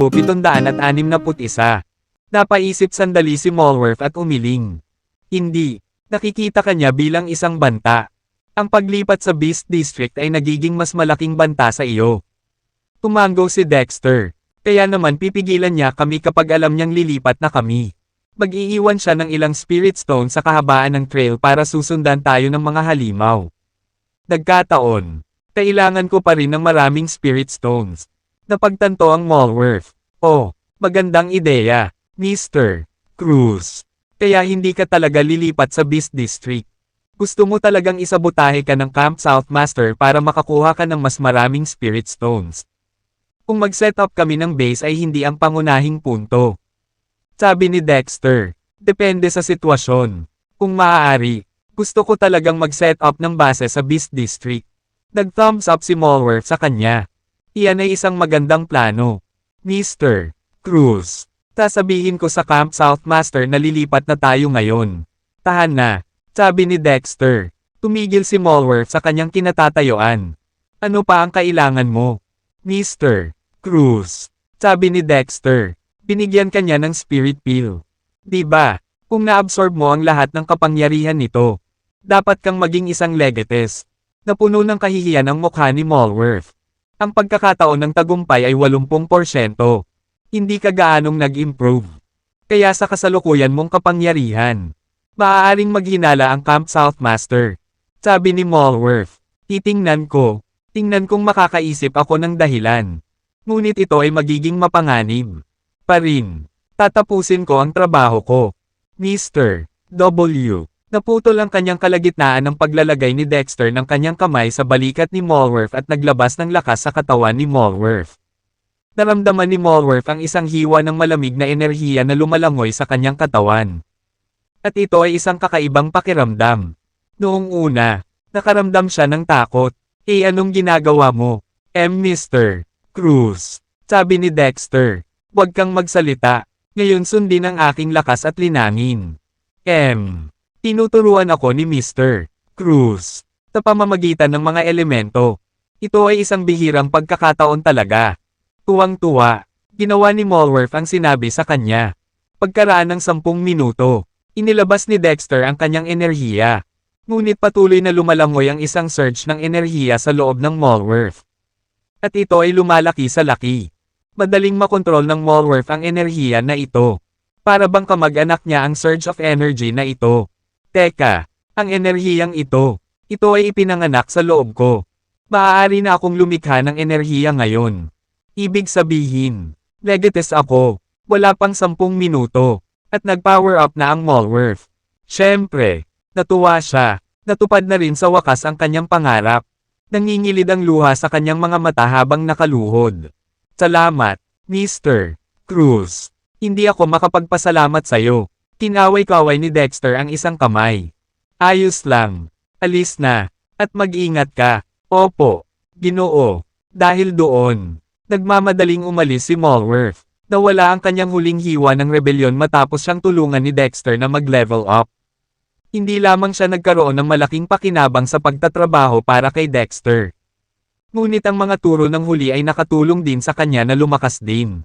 761. Napaisip sandali si Malworth at umiling. Hindi. Nakikita kanya bilang isang banta. Ang paglipat sa Beast District ay nagiging mas malaking banta sa iyo. Tumango si Dexter. Kaya naman pipigilan niya kami kapag alam niyang lilipat na kami. Mag-iiwan siya ng ilang Spirit Stone sa kahabaan ng trail para susundan tayo ng mga halimaw. Nagkataon. Kailangan ko pa rin ng maraming Spirit Stones. Napagtanto ang Malworth. Oh, magandang ideya, Mr. Cruz. Kaya hindi ka talaga lilipat sa Beast District. Gusto mo talagang isabotahe ka ng Camp South Master para makakuha ka ng mas maraming Spirit Stones. Kung mag-set up kami ng base ay hindi ang pangunahing punto. Sabi ni Dexter, depende sa sitwasyon. Kung maaari, gusto ko talagang mag-set up ng base sa Beast District. Nag-thumbs up si Malworth sa kanya. Iyan ay isang magandang plano. Mr. Cruz, sasabihin ko sa Camp South Master na lilipat na tayo ngayon. Tahan na, sabi ni Dexter. Tumigil si Malworth sa kanyang kinatatayuan. Ano pa ang kailangan mo? Mr. Cruz, sabi ni Dexter. Binigyan kanya ng spirit pill. Diba, kung naabsorb mo ang lahat ng kapangyarihan nito, dapat kang maging isang legates. Napuno ng kahihiyan ang mukha ni Malworth. Ang pagkakataon ng tagumpay ay 80%. Hindi ka gaanong nag-improve. Kaya sa kasalukuyan mong kapangyarihan, maaaring maghinala ang Camp South Master. Sabi ni Malworth, tingnan kung makakaisip ako ng dahilan. Ngunit ito ay magiging mapanganib. Pa rin. Tatapusin ko ang trabaho ko. Mr. W. Naputol ang kanyang kalagitnaan ng paglalagay ni Dexter ng kanyang kamay sa balikat ni Malworth at naglabas ng lakas sa katawan ni Malworth. Naramdaman ni Malworth ang isang hiwa ng malamig na enerhiya na lumalangoy sa kanyang katawan. At ito ay isang kakaibang pakiramdam. Noong una, nakaramdam siya ng takot. Anong ginagawa mo? Mr. Cruz, sabi ni Dexter. Huwag kang magsalita. Ngayon sundin ang aking lakas at linangin. Tinuturuan ako ni Mr. Cruz. Sa pamamagitan ng mga elemento. Ito ay isang bihirang pagkakataon talaga. Tuwang-tuwa. Ginawa ni Malworth ang sinabi sa kanya. Pagkaraan ng 10 minuto, inilabas ni Dexter ang kanyang enerhiya. Ngunit patuloy na lumalangoy ang isang surge ng enerhiya sa loob ng Malworth. At ito ay lumalaki sa laki. Madaling makontrol ng Malworth ang enerhiya na ito. Para bang kamag-anak niya ang surge of energy na ito. Teka, ang enerhiyang ito ay ipinanganak sa loob ko. Maaari na akong lumikha ng enerhiya ngayon. Ibig sabihin, legates ako, wala pang 10 minuto, at nag-power up na ang Malworth. Siyempre, natuwa siya, natupad na rin sa wakas ang kanyang pangarap. Nangingilid ang luha sa kanyang mga mata habang nakaluhod. Salamat, Mr. Cruz. Hindi ako makapagpasalamat sa'yo. Kinaway-kaway ni Dexter ang isang kamay. Ayos lang. Alis na. At mag-ingat ka. Opo. Ginoo. Dahil doon, nagmamadaling umalis si Malworth. Nawala ang kanyang huling hiwa ng rebelyon matapos siyang tulungan ni Dexter na mag-level up. Hindi lamang siya nagkaroon ng malaking pakinabang sa pagtatrabaho para kay Dexter. Ngunit ang mga turo ng huli ay nakatulong din sa kanya na lumakas din.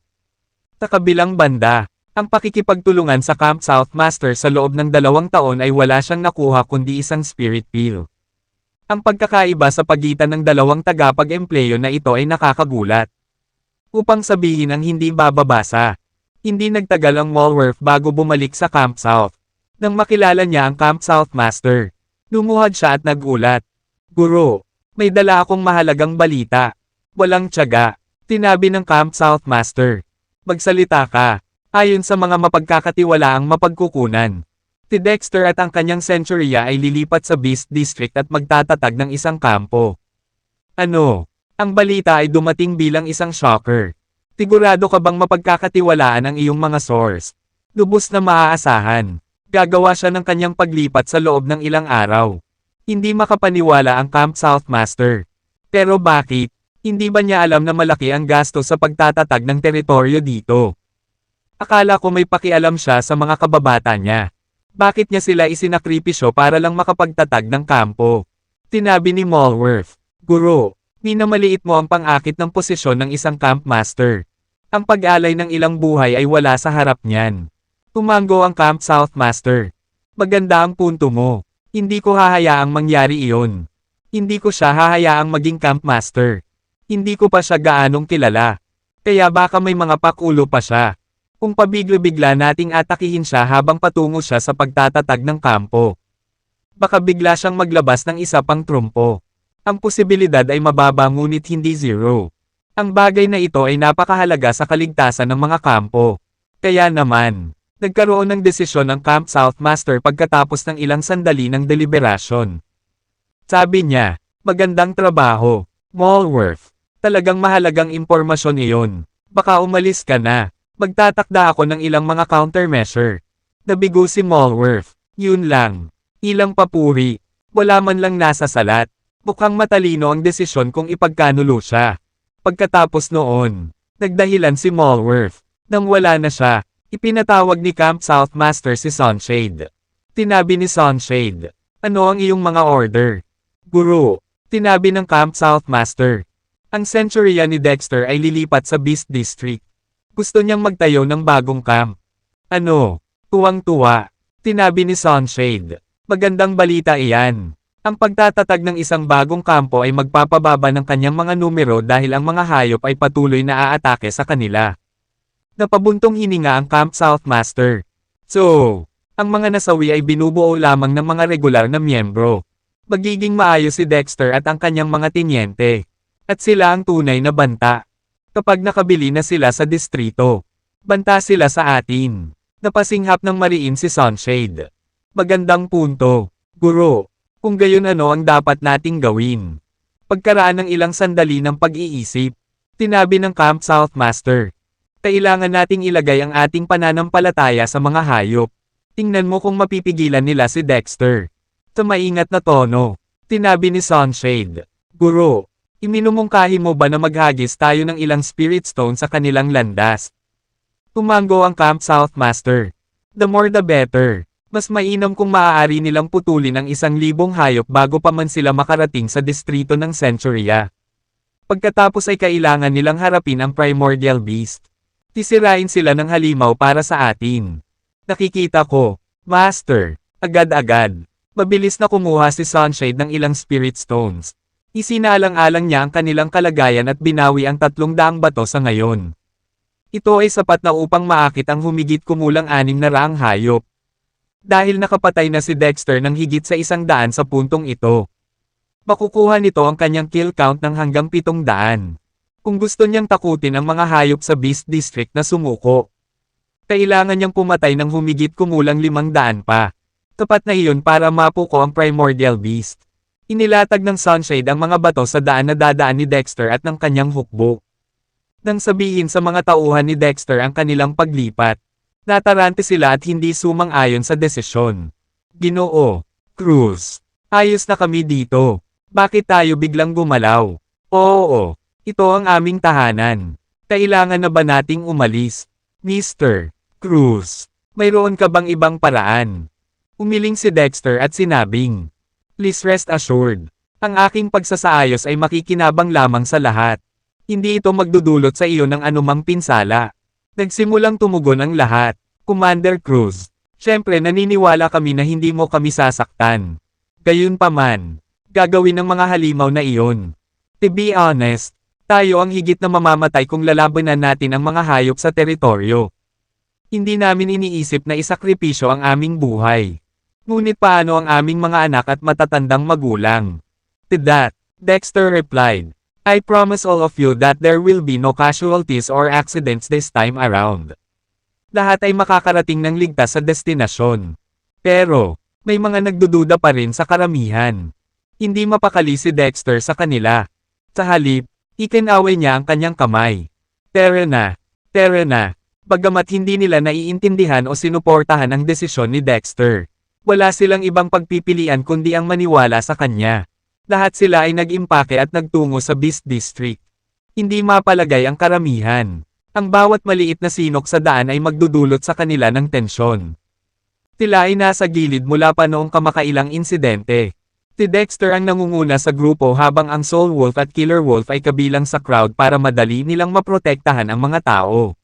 Sa kabilang banda, ang pakikipagtulungan sa Camp South Master sa loob ng 2 taon ay wala siyang nakuha kundi isang spirit pill. Ang pagkakaiba sa pagitan ng 2 tagapag-empleyo na ito ay nakakagulat. Upang sabihin ang hindi bababasa, hindi nagtagal ang Malworth bago bumalik sa Camp South. Nang makilala niya ang Camp South Master, lumuhad siya at nagulat. Guro, may dala akong mahalagang balita. Walang tiyaga, tinabi ng Camp South Master. Magsalita ka. Ayon sa mga mapagkakatiwalaang mapagkukunan, si Dexter at ang kanyang Centuria ay lilipat sa Beast District at magtatatag ng isang kampo. Ano? Ang balita ay dumating bilang isang shocker. Sigurado ka bang mapagkakatiwalaan ang iyong mga source? Lubos na maaasahan. Gagawa siya ng kanyang paglipat sa loob ng ilang araw. Hindi makapaniwala ang Camp South Master. Pero bakit? Hindi ba niya alam na malaki ang gasto sa pagtatatag ng teritoryo dito? Akala ko may pakialam siya sa mga kababata niya. Bakit niya sila isinakripisyo para lang makapagtatag ng kampo? Tinabi ni Malworth. Guro, minamaliit mo ang pang-akit ng posisyon ng isang camp master. Ang pag-alay ng ilang buhay ay wala sa harap niyan. Tumango ang Camp South Master. Maganda ang punto mo. Hindi ko hahayaang mangyari iyon. Hindi ko siya hahayaang maging Camp Master. Hindi ko pa siya gaanong kilala. Kaya baka may mga pakulo pa siya. Kung pabigla-bigla nating atakihin siya habang patungo siya sa pagtatatag ng kampo. Baka bigla siyang maglabas ng isa pang trumpo. Ang posibilidad ay mababa ngunit hindi zero. Ang bagay na ito ay napakahalaga sa kaligtasan ng mga kampo. Kaya naman, nagkaroon ng desisyon ang Camp South Master pagkatapos ng ilang sandali ng deliberasyon. Sabi niya, magandang trabaho, Malworth. Talagang mahalagang impormasyon iyon. Baka umalis ka na. Magtatakda ako ng ilang mga countermeasure. Nabigo si Malworth. Yun lang. Ilang papuri. Wala man lang nasa salat. Mukhang matalino ang desisyon kung ipagkanulo siya. Pagkatapos noon, nagdahilan si Malworth. Nang wala na siya, ipinatawag ni Camp South Master si Sunshade. Tinabi ni Sunshade, ano ang iyong mga order? Guro, tinabi ng Camp South Master. Ang Centuria ni Dexter ay lilipat sa Beast District. Gusto niyang magtayo ng bagong camp. Ano? Tuwang-tuwa. Tinabi ni Sunshade. Magandang balita iyan. Ang pagtatatag ng isang bagong kampo ay magpapababa ng kanyang mga numero dahil ang mga hayop ay patuloy na aatake sa kanila. Napabuntong hininga ang Camp South Master. So, ang mga nasawi ay binubuo lamang ng mga regular na miyembro. Magiging maayos si Dexter at ang kanyang mga tinyente. At sila ang tunay na banta. Kapag nakabili na sila sa distrito, banta sila sa atin. Napasinghap ng mariin si Sunshade. Magandang punto, Guro. Kung gayon ano ang dapat nating gawin? Pagkaraan ng ilang sandali ng pag-iisip, tinabi ng Camp South Master. Kailangan nating ilagay ang ating pananampalataya sa mga hayop. Tingnan mo kung mapipigilan nila si Dexter. Sa maingat na tono, tinabi ni Sunshade. Guro, iminumungkahi mo ba na maghagis tayo ng ilang spirit stone sa kanilang landas? Tumango ang Camp South Master. The more the better. Mas mainam kung maaari nilang putulin ang 1,000 hayop bago pa man sila makarating sa distrito ng Centuria. Pagkatapos ay kailangan nilang harapin ang Primordial Beast. Tisirain sila ng halimaw para sa atin. Nakikita ko, Master, agad-agad. Mabilis na kumuha si Sunshade ng ilang spirit stones. Isinaalang-alang niya ang kanilang kalagayan at binawi ang 300 bato sa ngayon. Ito ay sapat na upang maakit ang humigit kumulang 600 hayop. Dahil nakapatay na si Dexter ng higit sa 100 sa puntong ito. Makukuha nito ang kanyang kill count ng hanggang 700. Kung gusto niyang takutin ang mga hayop sa Beast District na sumuko, kailangan niyang pumatay ng humigit kumulang 500 pa. Tapat na iyon para mapuko ang Primordial Beast. Inilatag ng Sunshade ang mga bato sa daan na dadaan ni Dexter at ng kanyang hukbo. Nang sabihin sa mga tauhan ni Dexter ang kanilang paglipat, natarante sila at hindi sumang-ayon sa desisyon. Ginoo, Cruz, ayos na kami dito. Bakit tayo biglang gumalaw? Oo, ito ang aming tahanan. Kailangan na ba nating umalis? Mr. Cruz, mayroon ka bang ibang paraan? Umiling si Dexter at sinabing, please rest assured, ang aking pagsasaayos ay makikinabang lamang sa lahat. Hindi ito magdudulot sa iyo ng anumang pinsala. Nagsimulang tumugon ang lahat. Commander Cruz, syempre naniniwala kami na hindi mo kami sasaktan. Gayunpaman, gagawin ng mga halimaw na iyon. To be honest, tayo ang higit na mamamatay kung lalabanan natin ang mga hayop sa teritoryo. Hindi namin iniisip na isakripisyo ang aming buhay. Ngunit paano ang aming mga anak at matatandang magulang? To that, Dexter replied, I promise all of you that there will be no casualties or accidents this time around. Lahat ay makakarating ng ligtas sa destinasyon. Pero, may mga nagdududa pa rin sa karamihan. Hindi mapakali si Dexter sa kanila. Sa halip, ikinaway niya ang kanyang kamay. Tara na. Bagamat hindi nila naiintindihan o sinuportahan ang desisyon ni Dexter, wala silang ibang pagpipilian kundi ang maniwala sa kanya. Lahat sila ay nag-impake at nagtungo sa Beast District. Hindi mapalagay ang karamihan. Ang bawat maliit na sinok sa daan ay magdudulot sa kanila ng tensyon. Sila ay nasa gilid mula pa noong kamakailang insidente. Si Dexter ang nangunguna sa grupo habang ang Soul Wolf at Killer Wolf ay kabilang sa crowd para madali nilang maprotektahan ang mga tao.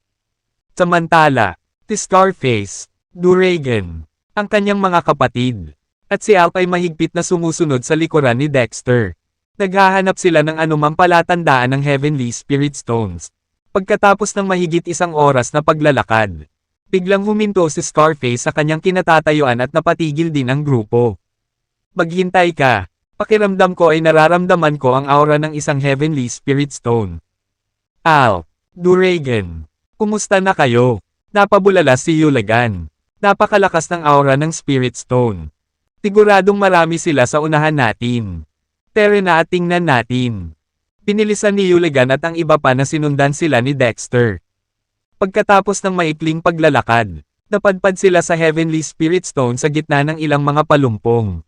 Samantala, si Scarface, Duragan, ang kanyang mga kapatid, at si Alp ay mahigpit na sumusunod sa likuran ni Dexter. Naghahanap sila ng anumang palatandaan ng Heavenly Spirit Stones. Pagkatapos ng mahigit isang oras na paglalakad, biglang huminto si Scarface sa kanyang kinatatayuan at napatigil din ang grupo. Maghintay ka, pakiramdam ko ay nararamdaman ko ang aura ng isang Heavenly Spirit Stone. Alp, Duragan, kumusta na kayo? Napabulala si Yuligan. Napakalakas ng aura ng Spirit Stone. Siguradong marami sila sa unahan natin. Tara na at tingnan natin. Pinilisan ni Yuligan at ang iba pa na sinundan sila ni Dexter. Pagkatapos ng maikling paglalakad, napadpad sila sa Heavenly Spirit Stone sa gitna ng ilang mga palumpong.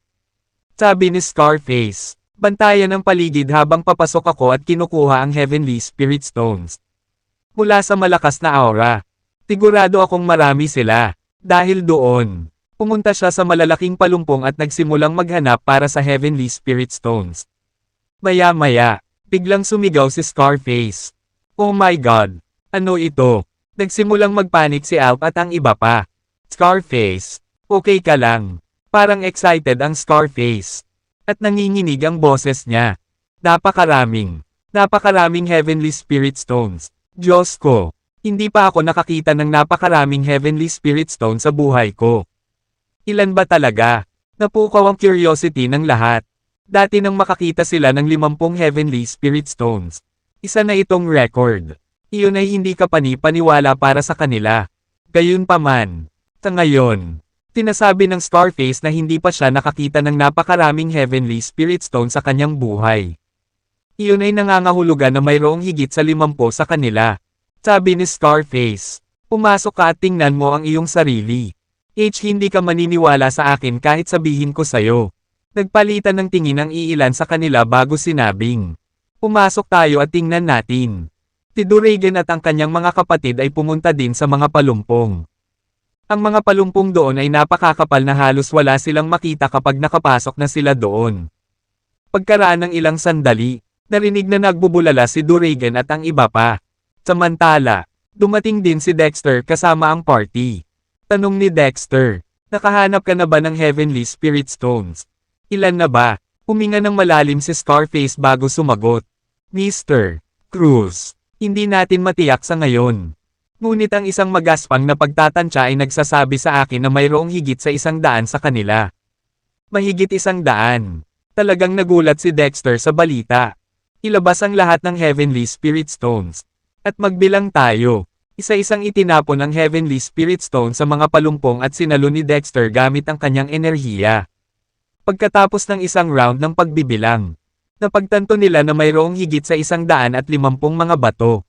Sabi ni Scarface, bantayan ang paligid habang papasok ako at kinukuha ang Heavenly Spirit Stones. Mula sa malakas na aura, sigurado akong marami sila. Dahil doon, pumunta siya sa malalaking palumpong at nagsimulang maghanap para sa Heavenly Spirit Stones. Maya-maya, biglang sumigaw si Scarface. Oh my God! Ano ito? Nagsimulang magpanik si Alp at ang iba pa. Scarface, okay ka lang. Parang excited ang Scarface. At nanginginig ang boses niya. Napakaraming Heavenly Spirit Stones. Diyos ko, hindi pa ako nakakita ng napakaraming Heavenly Spirit Stones sa buhay ko. Ilan ba talaga? Napukaw ang curiosity ng lahat. Dati nang makakita sila ng 50 Heavenly Spirit Stones. Isa na itong record. Iyon ay hindi kapani-paniwala para sa kanila. Gayunpaman, sa ngayon, sinasabi ng Scarface na hindi pa siya nakakita ng napakaraming Heavenly Spirit Stone sa kanyang buhay. Iyon ay nangangahulugan na mayroong higit sa 50 sa kanila. Sabi ni Scarface, pumasok ka at tingnan mo ang iyong sarili. Hindi ka maniniwala sa akin kahit sabihin ko sa'yo. Nagpalitan ng tingin ang iilan sa kanila bago sinabing, pumasok tayo at tingnan natin. Si Duragan at ang kanyang mga kapatid ay pumunta din sa mga palumpong. Ang mga palumpong doon ay napakakapal na halos wala silang makita kapag nakapasok na sila doon. Pagkaraan ng ilang sandali, narinig na nagbubulala si Duragan at ang iba pa. Samantala, dumating din si Dexter kasama ang party. Tanong ni Dexter, nakahanap ka na ba ng Heavenly Spirit Stones? Ilan na ba? Huminga ng malalim si Scarface bago sumagot. Mr. Cruz, hindi natin matiyak sa ngayon. Ngunit ang isang magaspang na pagtatansya ay nagsasabi sa akin na mayroong higit sa 100 sa kanila. Mahigit 100. Talagang nagulat si Dexter sa balita. Ilabas ang lahat ng Heavenly Spirit Stones. At magbilang tayo. Isa-isang itinapon ang Heavenly Spirit Stone sa mga palumpong at sinalo ni Dexter gamit ang kanyang enerhiya. Pagkatapos ng isang round ng pagbibilang, napagtanto nila na mayroong higit sa 150 mga bato.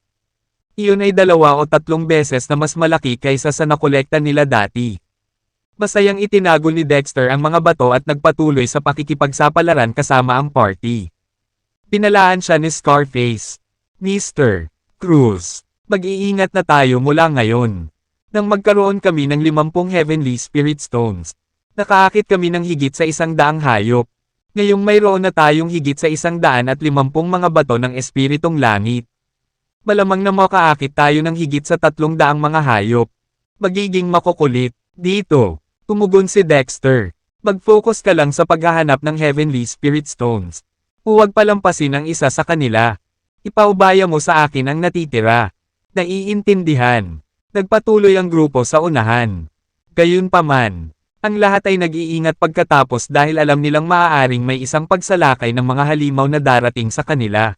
Iyon ay 2 o 3 beses na mas malaki kaysa sa nakolekta nila dati. Masayang itinago ni Dexter ang mga bato at nagpatuloy sa pakikipagsapalaran kasama ang party. Pinalaan siya ni Scarface. Mr. Cruz, mag-iingat na tayo mula ngayon. Nang magkaroon kami ng 50 Heavenly Spirit Stones, nakaakit kami ng higit sa 100 hayop. Ngayong mayroon na tayong higit sa 150 mga bato ng Espiritong Langit. Malamang na makaakit tayo ng higit sa 300 mga hayop. Magiging makukulit. Dito, tumugon si Dexter. Mag-focus ka lang sa paghahanap ng Heavenly Spirit Stones. Huwag palampasin ang isa sa kanila. Ipaubaya mo sa akin ang natitira. Naiintindihan. Nagpatuloy ang grupo sa unahan. Gayunpaman, ang lahat ay nag-iingat pagkatapos dahil alam nilang maaaring may isang pagsalakay ng mga halimaw na darating sa kanila.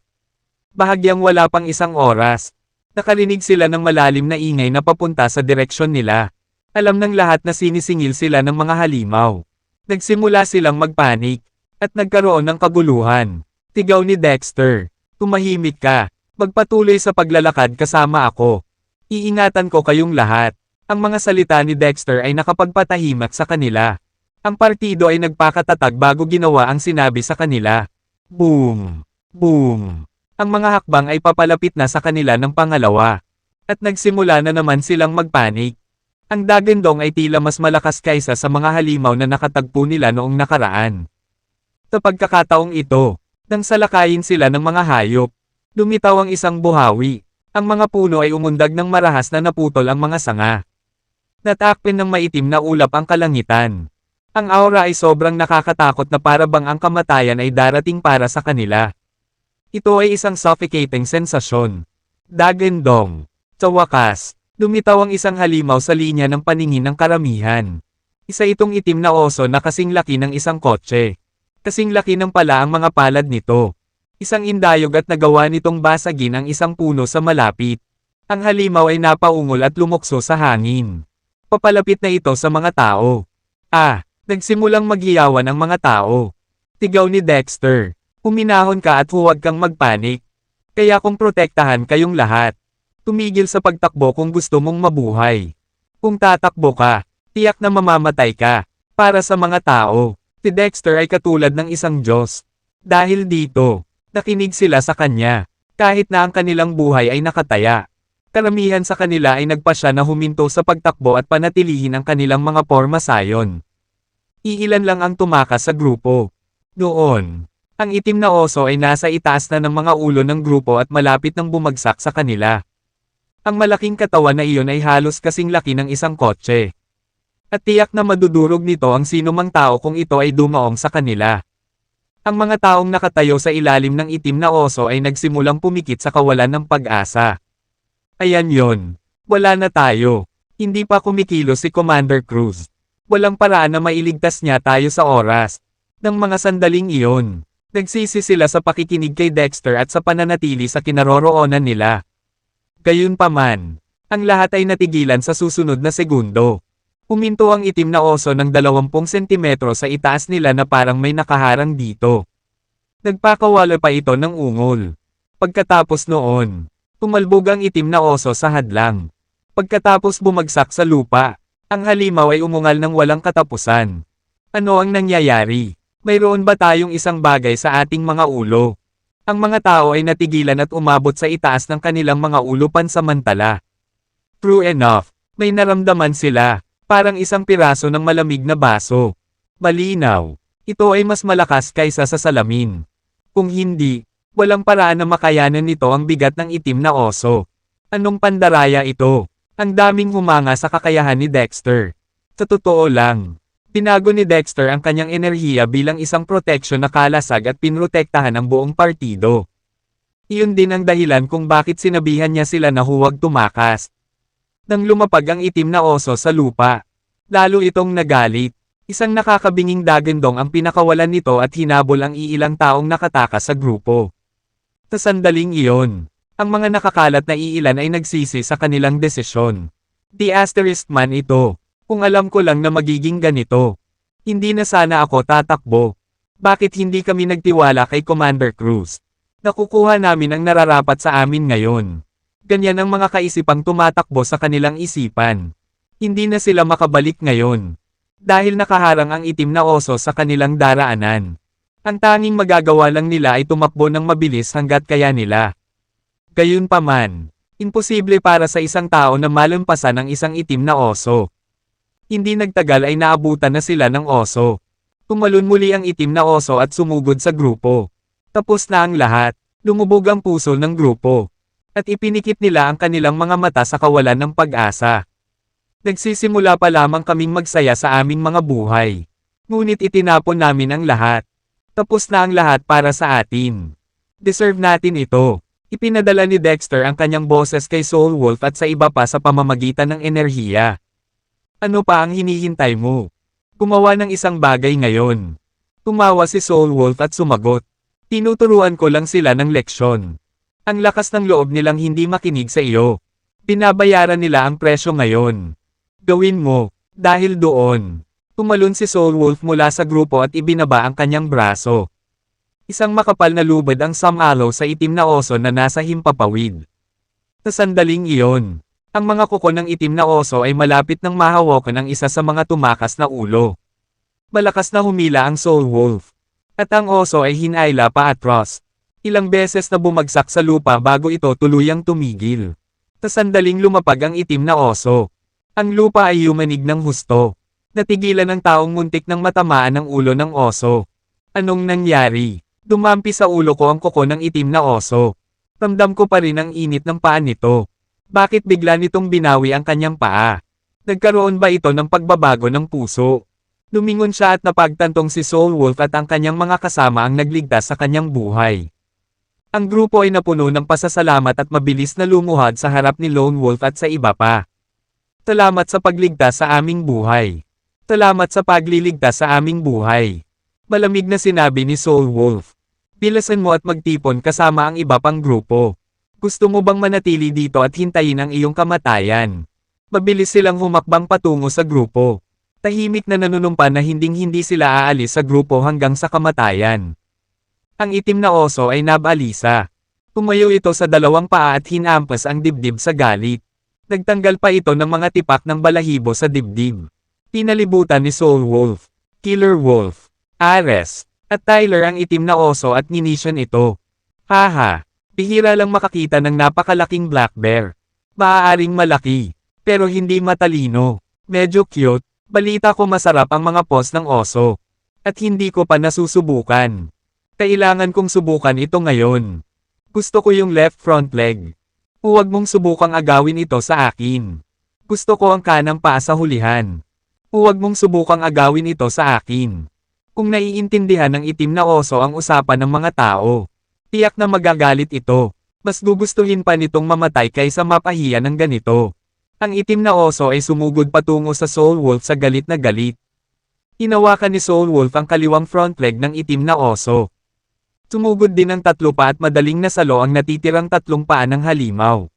Bahagyang wala pang isang oras. Nakarinig sila ng malalim na ingay na papunta sa direksyon nila. Alam ng lahat na sinisingil sila ng mga halimaw. Nagsimula silang magpanik, at nagkaroon ng kaguluhan. Tigaw ni Dexter, tumahimik ka, magpatuloy sa paglalakad kasama ako. Iingatan ko kayong lahat. Ang mga salita ni Dexter ay nakapagpatahimak sa kanila. Ang partido ay nagpakatatag bago ginawa ang sinabi sa kanila. Boom! Boom! Ang mga hakbang ay papalapit na sa kanila ng pangalawa. At nagsimula na naman silang magpanik. Ang dagandong ay tila mas malakas kaysa sa mga halimaw na nakatagpo nila noong nakaraan. Sa pagkakataong ito, nang salakayin sila ng mga hayop, lumitaw ang isang buhawi. Ang mga puno ay umundag ng marahas na naputol ang mga sanga. Natakpin ng maitim na ulap ang kalangitan. Ang aura ay sobrang nakakatakot na para bang ang kamatayan ay darating para sa kanila. Ito ay isang suffocating sensasyon. Dagendong. Sa wakas, lumitaw ang isang halimaw sa linya ng paningin ng karamihan. Isa itong itim na oso na kasing laki ng isang kotse. Kasing laki ng pala ang mga palad nito. Isang indayog at nagawa nitong basagin ang isang puno sa malapit. Ang halimaw ay napaungol at lumukso sa hangin. Papalapit na ito sa mga tao. Nagsimulang maghiyawan ang mga tao. Tigaw ni Dexter. Huminahon ka at huwag kang magpanik. Kaya kung protektahan kayong lahat. Tumigil sa pagtakbo kung gusto mong mabuhay. Kung tatakbo ka, tiyak na mamamatay ka. Para sa mga tao, si Dexter ay katulad ng isang Diyos. Dahil dito, nakinig sila sa kanya, kahit na ang kanilang buhay ay nakataya. Karamihan sa kanila ay nagpasya na huminto sa pagtakbo at panatilihin ang kanilang mga porma sayon. Iilan lang ang tumakas sa grupo. Noon, ang itim na oso ay nasa itaas na ng mga ulo ng grupo at malapit nang bumagsak sa kanila. Ang malaking katawan na iyon ay halos kasing laki ng isang kotse. At tiyak na madudurog nito ang sinumang tao kung ito ay dumaong sa kanila. Ang mga taong nakatayo sa ilalim ng itim na oso ay nagsimulang pumikit sa kawalan ng pag-asa. Ayan yon. Wala na tayo. Hindi pa kumikilos si Commander Cruz. Walang paraan na mailigtas niya tayo sa oras. Nang mga sandaling iyon, nagsisi sila sa pakikinig kay Dexter at sa pananatili sa kinaroroonan nila. Gayunpaman, ang lahat ay natigilan sa susunod na segundo. Huminto ang itim na oso ng 20 sentimetro sa itaas nila na parang may nakaharang dito. Nagpakawala pa ito ng ungol. Pagkatapos noon, tumalbog ang itim na oso sa hadlang. Pagkatapos bumagsak sa lupa, ang halimaw ay umungal ng walang katapusan. Ano ang nangyayari? Mayroon ba tayong isang bagay sa ating mga ulo? Ang mga tao ay natigilan at umabot sa itaas ng kanilang mga ulo pansamantala. True enough, may naramdaman sila. Parang isang piraso ng malamig na baso. Malinaw. Ito ay mas malakas kaysa sa salamin. Kung hindi, walang paraan na makayanan nito ang bigat ng itim na oso. Anong pandaraya ito? Ang daming humanga sa kakayahan ni Dexter. Sa totoo lang, binago ni Dexter ang kanyang enerhiya bilang isang proteksyon na kalasag at pinrotektahan ang buong partido. Iyon din ang dahilan kung bakit sinabihan niya sila na huwag tumakas. Nang lumapag ang itim na oso sa lupa, lalo itong nagalit. Isang nakakabinging Dagendong ang pinakawalan nito at hinabol ang iilang taong nakatakas sa grupo. Sa sandaling iyon, ang mga nakakalat na iilan ay nagsisi sa kanilang desisyon. The asterisk man ito, kung alam ko lang na magiging ganito. Hindi na sana ako tatakbo. Bakit hindi kami nagtiwala kay Commander Cruz? Nakukuha namin ang nararapat sa amin ngayon. Ganyan ang mga kaisipang tumatakbo sa kanilang isipan. Hindi na sila makabalik ngayon. Dahil nakaharang ang itim na oso sa kanilang daraanan. Ang tanging magagawa lang nila ay tumakbo ng mabilis hanggat kaya nila. Gayunpaman, imposible para sa isang tao na malampasan ang isang itim na oso. Hindi nagtagal ay naabutan na sila ng oso. Tumalon muli ang itim na oso at sumugod sa grupo. Tapos na ang lahat, lumubog ang puso ng grupo. At ipinikit nila ang kanilang mga mata sa kawalan ng pag-asa. Nagsisimula pa lamang kaming magsaya sa aming mga buhay. Ngunit itinapon namin ang lahat. Tapos na ang lahat para sa atin. Deserve natin ito. Ipinadala ni Dexter ang kanyang boses kay Soul Wolf at sa iba pa sa pamamagitan ng enerhiya. Ano pa ang hinihintay mo? Gumawa ng isang bagay ngayon. Tumawa si Soul Wolf at sumagot. Tinuturuan ko lang sila ng leksyon. Ang lakas ng loob nilang hindi makinig sa iyo. Binabayaran nila ang presyo ngayon. Gawin mo, dahil doon. Tumalon si Soul Wolf mula sa grupo at ibinaba ang kanyang braso. Isang makapal na lubad ang samalo sa itim na oso na nasa himpapawid. Sa sandaling iyon, ang mga kuko ng itim na oso ay malapit ng mahawakan ng isa sa mga tumakas na ulo. Malakas na humila ang Soul Wolf. At ang oso ay hinayla pa atras. Ilang beses na bumagsak sa lupa bago ito tuluyang tumigil. Sa sandaling lumapag ang itim na oso. Ang lupa ay yumanig ng husto. Natigilan ng taong muntik ng matamaan ng ulo ng oso. Anong nangyari? Dumampi sa ulo ko ang kuko ng itim na oso. Ramdam ko pa rin ang init ng paa nito. Bakit bigla nitong binawi ang kanyang paa? Nagkaroon ba ito ng pagbabago ng puso? Lumingon siya at napagtantong si Soul Wolf at ang kanyang mga kasama ang nagligtas sa kanyang buhay. Ang grupo ay napuno ng pasasalamat at mabilis na lumuhad sa harap ni Lone Wolf at sa iba pa. Salamat sa pagligtas sa aming buhay. Salamat sa pagliligtas sa aming buhay. Malamig na sinabi ni Soul Wolf. Bilisan mo at magtipon kasama ang iba pang grupo. Gusto mo bang manatili dito at hintayin ang iyong kamatayan? Mabilis silang humakbang patungo sa grupo. Tahimik na nanunumpa na hinding-hindi sila aalis sa grupo hanggang sa kamatayan. Ang itim na oso ay nabalisa. Tumayo ito sa dalawang paa at hinampas ang dibdib sa galit. Nagtanggal pa ito ng mga tipak ng balahibo sa dibdib. Pinalibutan ni Soul Wolf, Killer Wolf, Ares, at Tyler ang itim na oso at ninisyon ito. Haha, bihira lang makakita ng napakalaking black bear. Maaaring malaki, pero hindi matalino. Medyo cute, balita ko masarap ang mga paws ng oso. At hindi ko pa nasusubukan. Kailangan kong subukan ito ngayon. Gusto ko yung left front leg. Huwag mong subukang agawin ito sa akin. Gusto ko ang kanang paa sa hulihan. Huwag mong subukang agawin ito sa akin. Kung naiintindihan ng itim na oso ang usapan ng mga tao, tiyak na magagalit ito. Mas gugustuhin pa nitong mamatay kaysa mapahiya ng ganito. Ang itim na oso ay sumugod patungo sa Soul Wolf sa galit na galit. Hinawakan ni Soul Wolf ang kaliwang front leg ng itim na oso. Sumugod din ang tatlo pa at madaling nasalo ang natitirang tatlong paa ng halimaw.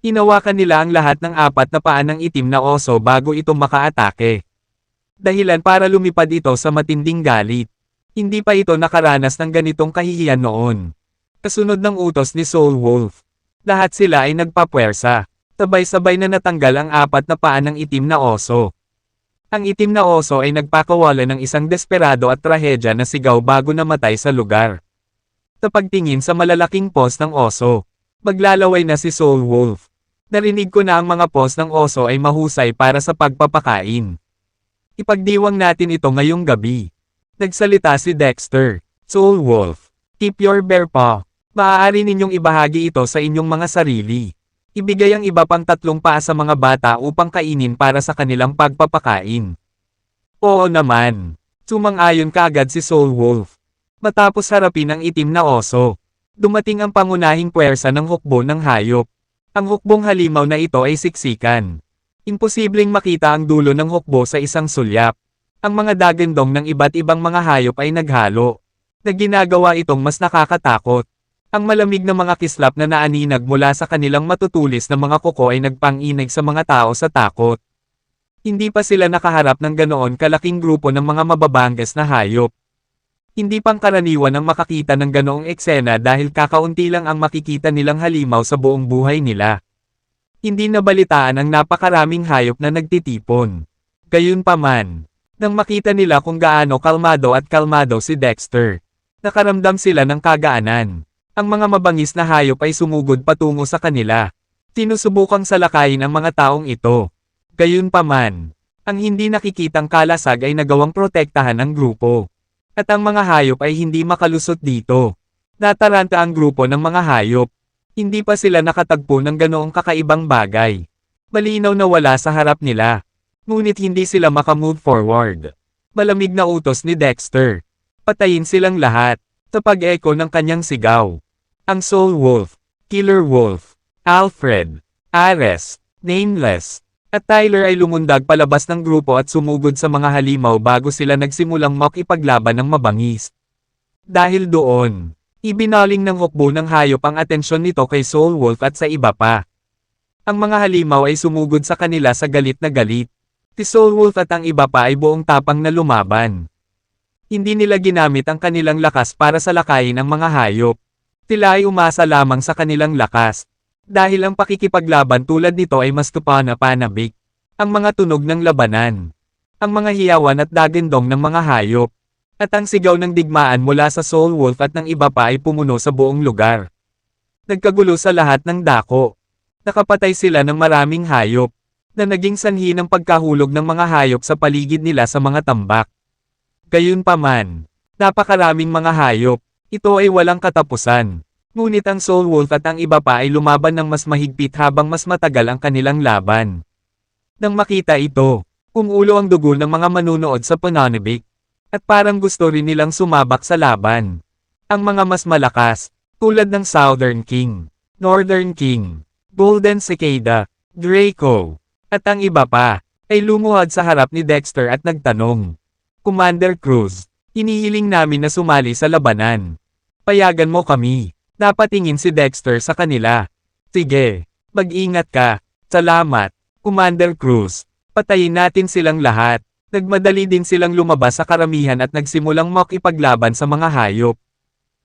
Hinawakan nila ang lahat ng apat na paa ng itim na oso bago ito makaatake. Dahilan para lumipad ito sa matinding galit. Hindi pa ito nakaranas ng ganitong kahihiyan noon. Kasunod ng utos ni Soul Wolf. Lahat sila ay nagpapuwersa. Sabay-sabay na natanggal ang apat na paa ng itim na oso. Ang itim na oso ay nagpakawala ng isang desperado at trahedya na sigaw bago namatay sa lugar. Sa pagtingin sa malalaking paws ng oso, maglalaway na si Soul Wolf. Narinig ko na ang mga paws ng oso ay mahusay para sa pagpapakain. Ipagdiwang natin ito ngayong gabi. Nagsalita si Dexter. Soul Wolf, keep your bear paw. Maaari ninyong ibahagi ito sa inyong mga sarili. Ibigay ang iba pang tatlong paa sa mga bata upang kainin para sa kanilang pagpapakain. Oo naman. Sumang-ayon kaagad si Soul Wolf. Matapos harapin ang itim na oso, dumating ang pangunahing puwersa ng hukbo ng hayop. Ang hukbong halimaw na ito ay siksikan. Imposibleng makita ang dulo ng hukbo sa isang sulyap. Ang mga dagandong ng iba't ibang mga hayop ay naghalo, na ginagawa itong mas nakakatakot. Ang malamig na mga kislap na naaninag mula sa kanilang matutulis na mga kuko ay nagpang-inig sa mga tao sa takot. Hindi pa sila nakaharap ng ganoon kalaking grupo ng mga mababangas na hayop. Hindi pangkaraniwan ang makakita ng ganoong eksena dahil kakaunti lang ang makikita nilang halimaw sa buong buhay nila. Hindi nabalitaan ang napakaraming hayop na nagtitipon. Gayunpaman, nang makita nila kung gaano kalmado si Dexter, nakaramdam sila ng kagaanan. Ang mga mabangis na hayop ay sumugod patungo sa kanila. Sinusubukang salakayin ang mga taong ito. Gayunpaman, ang hindi nakikitang kalasag ay nagawang protektahan ang grupo. At ang mga hayop ay hindi makalusot dito. Nataranta ang grupo ng mga hayop. Hindi pa sila nakatagpo ng ganoong kakaibang bagay. Malinaw na wala sa harap nila. Ngunit hindi sila makamove forward. Malamig na utos ni Dexter. Patayin silang lahat. Sa pag-echo ng kanyang sigaw. Ang Soul Wolf, Killer Wolf, Alfred, Ares, Nameless, at Tyler ay lumundag palabas ng grupo at sumugod sa mga halimaw bago sila nagsimulang makipaglaban ng mabangis. Dahil doon, ibinaling ng hukbo ng hayop ang atensyon nito kay Soul Wolf at sa iba pa. Ang mga halimaw ay sumugod sa kanila sa galit na galit. Si Soul Wolf at ang iba pa ay buong tapang na lumaban. Hindi nila ginamit ang kanilang lakas para salakayin ang mga hayop. Sila ay umasa lamang sa kanilang lakas. Dahil ang pakikipaglaban tulad nito ay mas panabik. Ang mga tunog ng labanan. Ang mga hiyawan at dagandong ng mga hayop. At ang sigaw ng digmaan mula sa Soul Wolf at ng iba pa ay pumuno sa buong lugar. Nagkagulo sa lahat ng dako. Nakapatay sila ng maraming hayop, na naging sanhi ng pagkahulog ng mga hayop sa paligid nila sa mga tambak. Gayunpaman, Napakaraming mga hayop. Ito ay walang katapusan. Ngunit ang Soul Wolf at ang iba pa ay lumaban ng mas mahigpit habang mas matagal ang kanilang laban. Nang makita ito, umulo ang dugo ng mga manunood sa pananibik. At parang gusto rin nilang sumabak sa laban. Ang mga mas malakas, tulad ng Southern King, Northern King, Golden Cicada, Draco, at ang iba pa, ay lumuhad sa harap ni Dexter at nagtanong, Commander Cruz, hinihiling namin na sumali sa labanan. Payagan mo kami. Napatingin si Dexter sa kanila. Sige, mag-ingat ka. Salamat, Commander Cruz. Patayin natin silang lahat. Nagmadali din silang lumabas sa karamihan at nagsimulang makipaglaban sa mga hayop.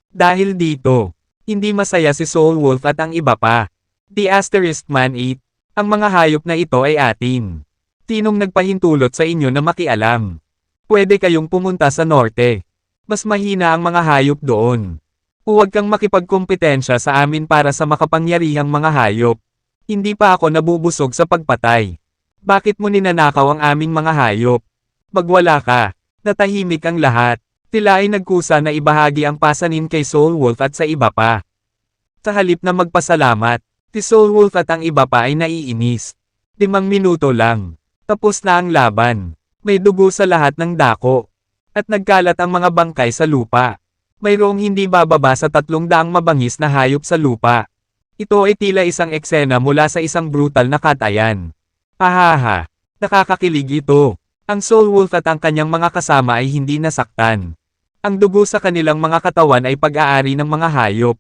Dahil dito, hindi masaya si Soul Wolf at ang iba pa. The Asterisk Man Eat. Ang mga hayop na ito ay atin. Tinong nagpahintulot sa inyo na makialam? Pwede kayong pumunta sa norte. Mas mahina ang mga hayop doon. Huwag kang makipagkompetensya sa amin para sa makapangyarihang mga hayop. Hindi pa ako nabubusog sa pagpatay. Bakit mo ninanakaw ang aming mga hayop? Magwala ka. Natahimik ang lahat. Sila ay nagkusa na ibahagi ang pasanin kay Soul Wolf at sa iba pa. Sa halip na magpasalamat, si Soul Wolf at ang iba pa ay naiinis. 5 minuto lang. Tapos na ang laban. May dugo sa lahat ng dako. At nagkalat ang mga bangkay sa lupa. Mayroong hindi bababa sa 300 mabangis na hayop sa lupa. Ito ay tila isang eksena mula sa isang brutal na katayan. Hahaha, nakakakilig ito. Ang Soul Wolf at ang kanyang mga kasama ay hindi nasaktan. Ang dugo sa kanilang mga katawan ay pag-aari ng mga hayop.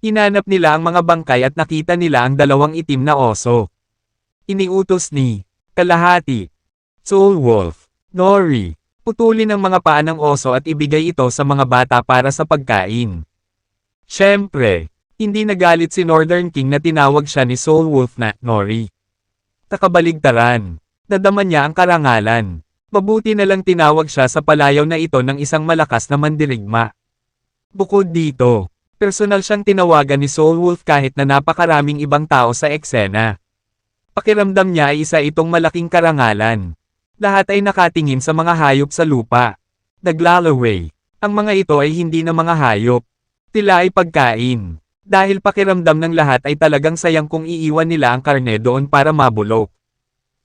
Hinanap nila ang mga bangkay at nakita nila ang 2 itim na oso. Iniutos ni kalahati Soul Wolf, Nori. Putulin ang mga paa ng oso at ibigay ito sa mga bata para sa pagkain. Siyempre, hindi nagalit si Northern King na tinawag siya ni Soul Wolf na Nori. Takabaligtaran, nadama niya ang karangalan. Mabuti na lang tinawag siya sa palayaw na ito ng isang malakas na mandirigma. Bukod dito, personal siyang tinawagan ni Soul Wolf kahit na napakaraming ibang tao sa eksena. Pakiramdam niya ay isa itong malaking karangalan. Lahat ay nakatingin sa mga hayop sa lupa. Naglalaway. Ang mga ito ay hindi na mga hayop. Sila ay pagkain. Dahil pakiramdam ng lahat ay talagang sayang kung iiwan nila ang karne doon para mabulok.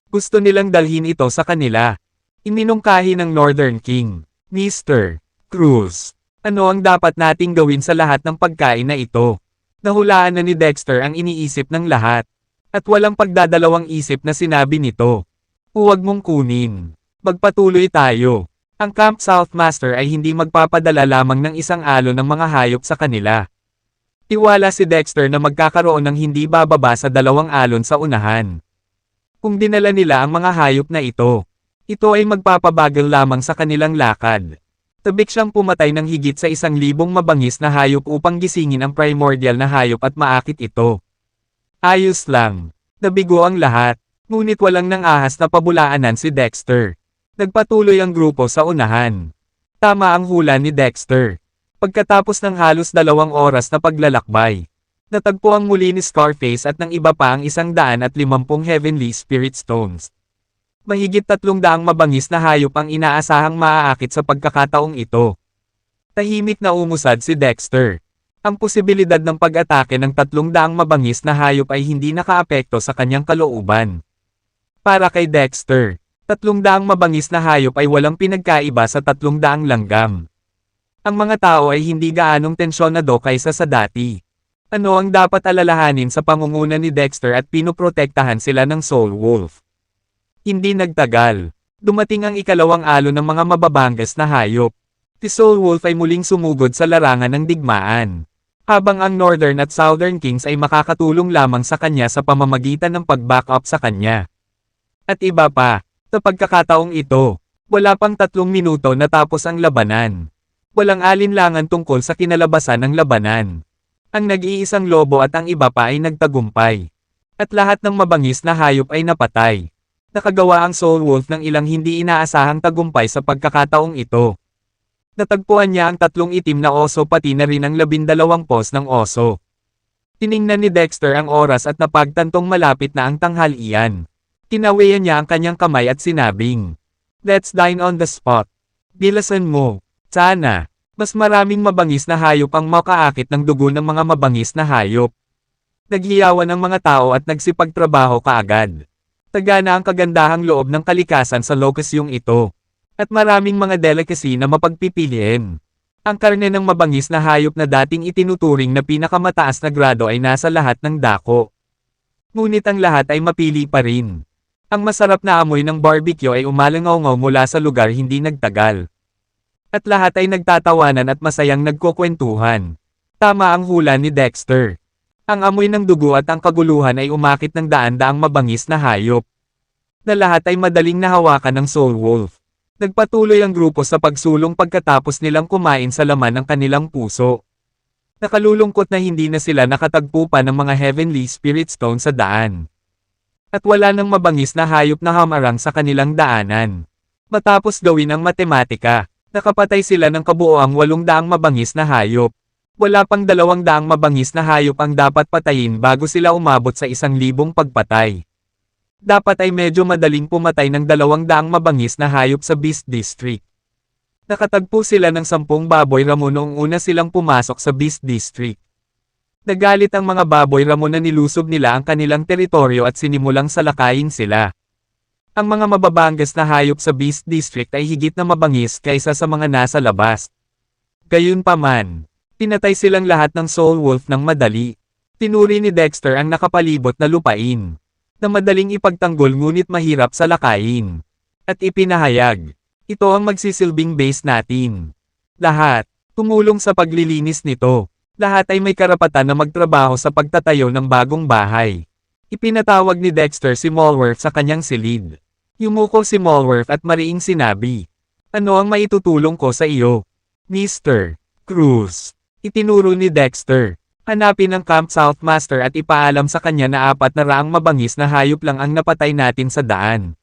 Gusto nilang dalhin ito sa kanila. Iminungkahi ng Northern King, Mr. Cruz. Ano ang dapat nating gawin sa lahat ng pagkain na ito? Nahulaan na ni Dexter ang iniisip ng lahat. At walang pagdadalawang isip na sinabi nito. Huwag mong kunin. Magpatuloy tayo. Ang Camp South Master ay hindi magpapadala lamang ng isang alon ng mga hayop sa kanila. Tiwala si Dexter na magkakaroon ng hindi bababa sa 2 alon sa unahan. Kung dinala nila ang mga hayop na ito ay magpapabagal lamang sa kanilang lakad. Tabik siyang pumatay ng higit sa 1,000 mabangis na hayop upang gisingin ang primordial na hayop at maakit ito. Ayos lang. Nabigo ang lahat. Ngunit walang nang ahas na pabulaanan si Dexter. Nagpatuloy ang grupo sa unahan. Tama ang hula ni Dexter. Pagkatapos ng halos 2 oras na paglalakbay, natagpo ang muli ni Scarface at ng iba pa ang 150 Heavenly Spirit Stones. Mahigit 300 mabangis na hayop ang inaasahang maaakit sa pagkakataong ito. Tahimik na umusad si Dexter. Ang posibilidad ng pag-atake ng 300 mabangis na hayop ay hindi nakaapekto sa kanyang kalooban. Para kay Dexter, 300 mabangis na hayop ay walang pinagkaiba sa 300 langgam. Ang mga tao ay hindi gaanong tensyonado kaysa sa dati. Ano ang dapat alalahanin sa pangunguna ni Dexter at pinoprotektahan sila ng Soul Wolf? Hindi nagtagal. Dumating ang 2nd alon ng mga mababangas na hayop. Si Soul Wolf ay muling sumugod sa larangan ng digmaan. Habang ang Northern at Southern Kings ay makakatulong lamang sa kanya sa pamamagitan ng pag-back up sa kanya. At iba pa, sa pagkakataong ito, wala pang 3 minuto natapos ang labanan. Walang alinlangan tungkol sa kinalabasan ng labanan. Ang nag-iisang lobo at ang iba pa ay nagtagumpay. At lahat ng mabangis na hayop ay napatay. Nakagawa ang Soul Wolf ng ilang hindi inaasahang tagumpay sa pagkakataong ito. Natagpuan niya ang 3 itim na oso pati na rin ang 12 pos ng oso. Tiningnan ni Dexter ang oras at napagtantong malapit na ang tanghalian. Tinawian niya ang kanyang kamay at sinabing, "Let's dine on the spot." Bilisan mo. Sana, mas maraming mabangis na hayop ang makaakit ng dugo ng mga mabangis na hayop. Naghiyawan ang mga tao at nagsipagtrabaho kaagad. Tagana ang kagandahang loob ng kalikasan sa lokasyong ito. At maraming mga delicacy na mapagpipiliin. Ang karne ng mabangis na hayop na dating itinuturing na pinakamataas na grado ay nasa lahat ng dako. Ngunit ang lahat ay mapili pa rin. Ang masarap na amoy ng barbecue ay umalangaw-ngaw mula sa lugar hindi nagtagal. At lahat ay nagtatawanan at masayang nagkukwentuhan. Tama ang hula ni Dexter. Ang amoy ng dugo at ang kaguluhan ay umakit ng daan-daang mabangis na hayop. Na lahat ay madaling nahawakan ng Soul Wolf. Nagpatuloy ang grupo sa pagsulong pagkatapos nilang kumain sa laman ng kanilang puso. Nakalulungkot na hindi na sila nakatagpo pa ng mga Heavenly Spirit Stone sa daan. At wala nang mabangis na hayop na hamarang sa kanilang daanan. Matapos gawin ang matematika, nakapatay sila ng kabuoang 800 mabangis na hayop. Wala pang 200 mabangis na hayop ang dapat patayin bago sila umabot sa 1,000 pagpatay. Dapat ay medyo madaling pumatay ng 200 mabangis na hayop sa Beast District. Nakatagpo sila ng 10 baboy ramo noong una silang pumasok sa Beast District. Nagalit ang mga baboy ramo na nilusob nila ang kanilang teritoryo at sinimulang salakayin sila. Ang mga mababangas na hayop sa Beast District ay higit na mabangis kaysa sa mga nasa labas. Gayunpaman, pinatay silang lahat ng Soul Wolf ng madali. Tinuri ni Dexter ang nakapalibot na lupain. Na madaling ipagtanggol ngunit mahirap salakayin. At ipinahayag, ito ang magsisilbing base natin. Lahat, tumulong sa paglilinis nito. Lahat ay may karapatan na magtrabaho sa pagtatayo ng bagong bahay. Ipinatawag ni Dexter si Malworth sa kanyang silid. Yumuko si Malworth at mariing sinabi, ano ang maitutulong ko sa iyo? Mr. Cruz. Itinuro ni Dexter. Hanapin ang Camp South Master at ipaalam sa kanya na 400 mabangis na hayop lang ang napatay natin sa daan.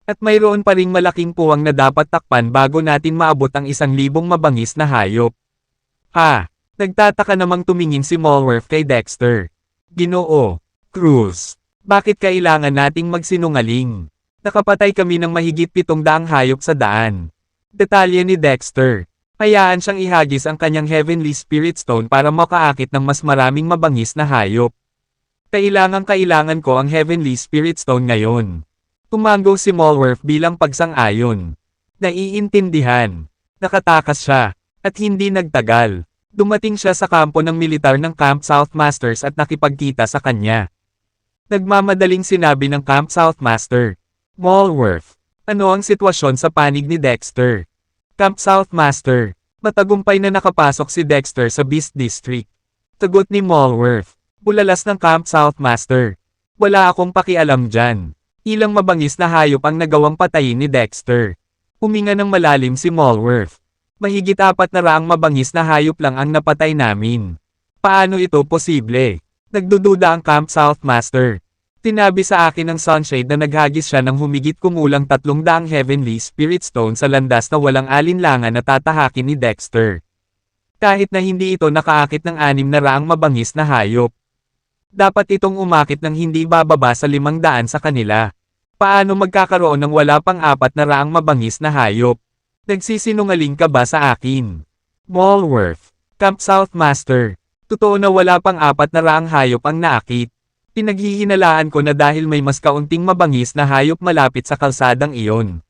At mayroon pa ring malaking puwang na dapat takpan bago natin maabot ang 1,000 mabangis na hayop. Ha? Nagtataka namang tumingin si Malworth kay Dexter. Ginoo, Cruz, bakit kailangan nating magsinungaling? Nakapatay kami ng mahigit 700 hayop sa daan. Detalye ni Dexter. Hayaan siyang ihagis ang kanyang Heavenly Spirit Stone para makaakit ng mas maraming mabangis na hayop. Kailangan ko ang Heavenly Spirit Stone ngayon. Tumango si Malworth bilang pagsang-ayon. Naiintindihan. Nakatakas siya. At hindi nagtagal. Dumating siya sa kampo ng militar ng Camp South Masters at nakipagkita sa kanya. Nagmamadaling sinabi ng Camp South Master. Malworth, ano ang sitwasyon sa panig ni Dexter? Camp South Master, matagumpay na nakapasok si Dexter sa Beast District. Tagot ni Malworth, bulalas ng Camp South Master. Wala akong pakialam dyan. Ilang mabangis na hayop ang nagawang patayin ni Dexter. Huminga ng malalim si Malworth. Mahigit 400 mabangis na hayop lang ang napatay namin. Paano ito posible? Nagdududa ang Camp South Master. Tinabi sa akin ng Sunshade na naghagis siya ng humigit kumulang 300 Heavenly Spirit Stone sa landas na walang alinlangan na tatahakin ni Dexter. Kahit na hindi ito nakaakit ng 600 mabangis na hayop. Dapat itong umakit ng hindi bababa sa 500 sa kanila. Paano magkakaroon ng wala pang 400 mabangis na hayop? Nagsisinungaling ka ba sa akin? Malworth, Camp South Master. Totoo na wala pang 400 hayop ang naakit. Pinaghihinalaan ko na dahil may mas kaunting mabangis na hayop malapit sa kalsadang iyon.